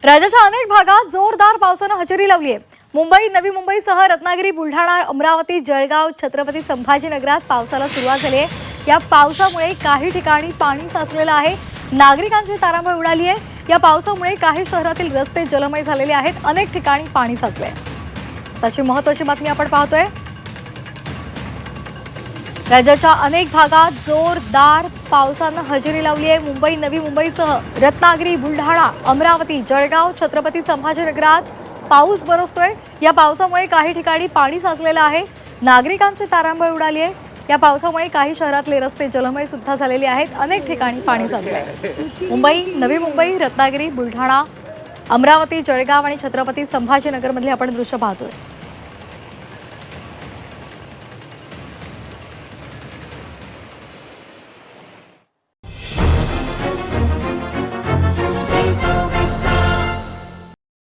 राज्याच्या अनेक भागात जोरदार पावसानं हजेरी लावली आहे। मुंबई, नवी मुंबईसह रत्नागिरी, बुलढाणा, अमरावती, जळगाव, छत्रपती संभाजीनगरात पावसाला सुरुवात झाली आहे। या पावसामुळे काही ठिकाणी पाणी साचलेलं आहे। नागरिकांची तारांबळ उडाली आहे। या पावसामुळे काही शहरातील रस्ते जलमय झालेले आहेत। अनेक ठिकाणी पाणी साचले आहे। त्याची महत्त्वाची बातमी आपण पाहतोय। राज्याच्या अनेक भागात जोरदार पावसानं हजेरी लावली आहे। मुंबई, नवी मुंबईसह रत्नागिरी, बुलढाणा, अमरावती, जळगाव, छत्रपती संभाजीनगरात पाऊस बरसतोय। या पावसामुळे काही ठिकाणी पाणी साचलेलं आहे। नागरिकांची तारांबळ उडाली आहे। या पावसामुळे काही शहरातले रस्ते जलमय सुद्धा झालेले आहेत। अनेक ठिकाणी पाणी साचलंय। मुंबई, नवी मुंबई, रत्नागिरी, बुलढाणा, अमरावती, जळगाव आणि छत्रपती संभाजीनगरमधले आपण दृश्य पाहतोय।